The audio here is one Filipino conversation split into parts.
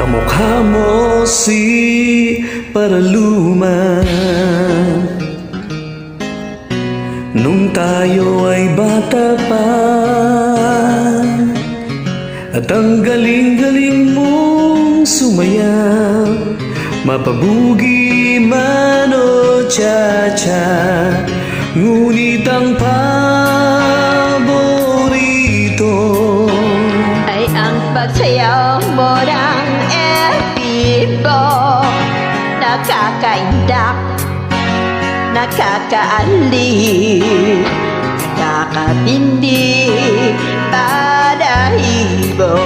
Kamukha mo si Paraluma nung tayo ay bata pa, at ang galing-galing mong sumayaw, mapabugi man o cha-cha. Ngunit ang paborito ay ang pagsayaw mo ng epibo. Nakakaindak, nakakaaliw, nakakatindi, balahibo.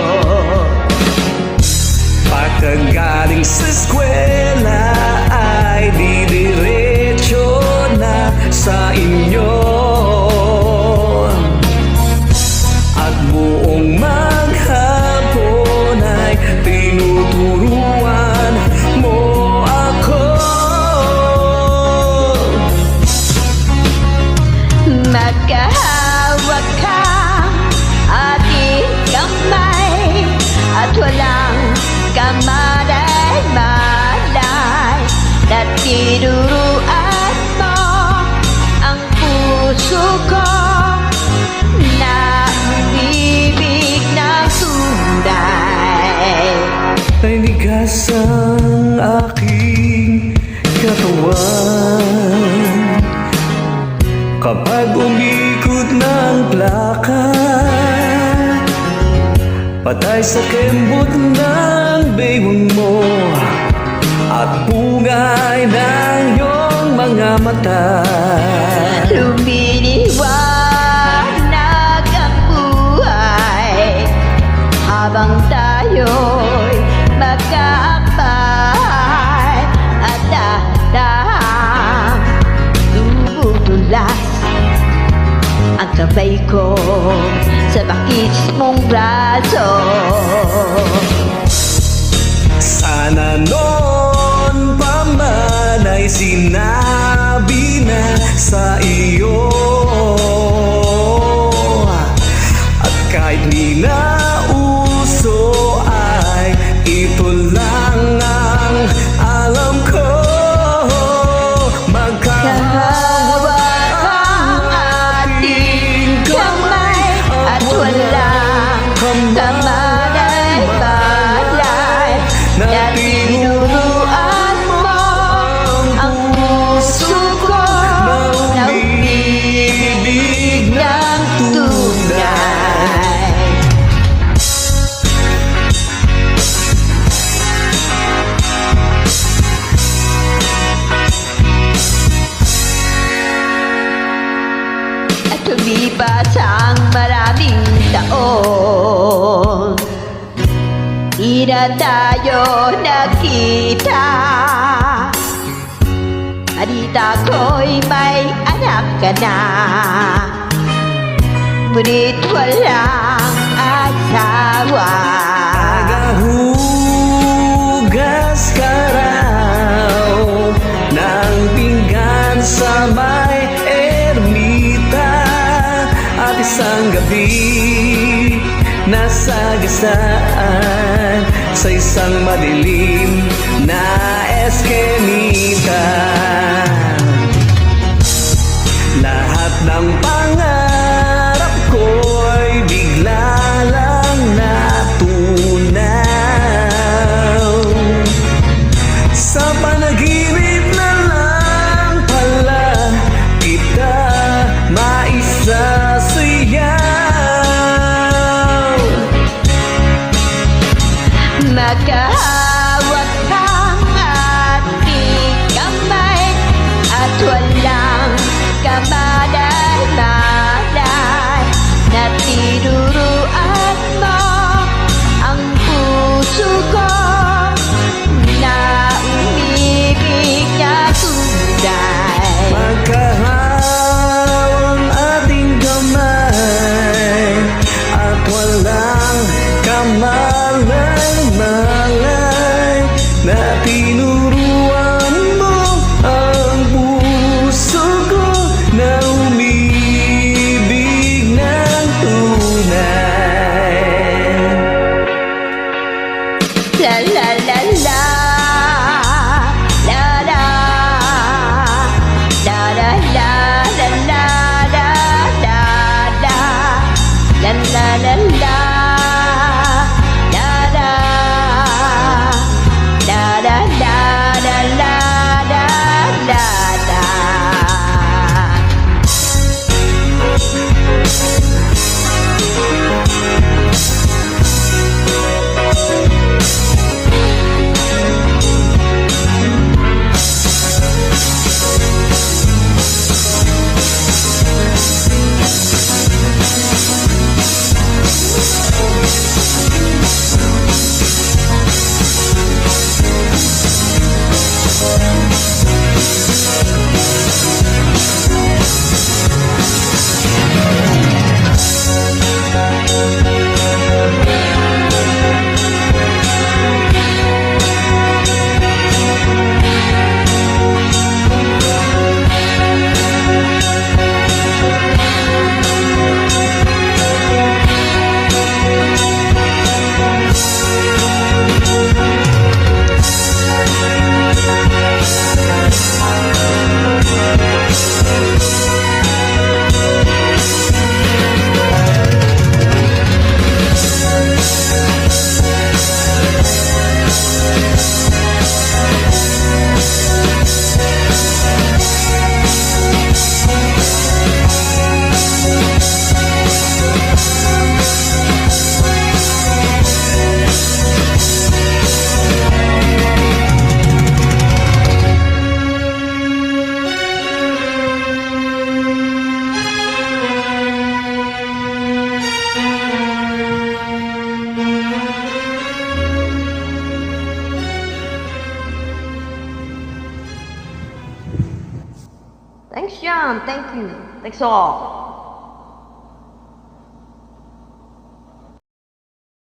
Pagkagaling sa eskwela ay didiretso na sa inyo, at buong maghapon ay tinuturuan mo ako. Magkahawak ka ating kamay, at walang kamalay-malay na tinuruan mo ang puso ko na umibig ng tunay. Ay ligas ang aking katawan kapag umikot ng plaka, patay sa kembot ng baywang mo at bungay ng iyong mga mata. Lumiliwanag ang buhay habang tayo'y magkakapay, at dahan-dahang tumutulas ang kamay ko sa bakis mong braso. Sana noon pa man ay sinabi na sa iyo, at kahit di na uso ay ito lang ang alam ko. Kahawak ang ating kamay, at walang kamalay-malay na tinuruan mo ang puso ko na umibig ng tunay. At lumipas ang maraming taon, di na tayo nakita. Balita ko'y may anak ka na, ngunit walang asawa. Nagahugas ka raw ng pinggan sa may ermita, at isang gabi nasagasaan sa isang madilim na eskenita. Lahat ng pangarap ko'y bigla lang natunaw. Sa panaginip na lang pala kita maisasayaw. Magkahawak kang ating kamay, at walang kamalay-malay Thanks, John. Thank you. Thanks all.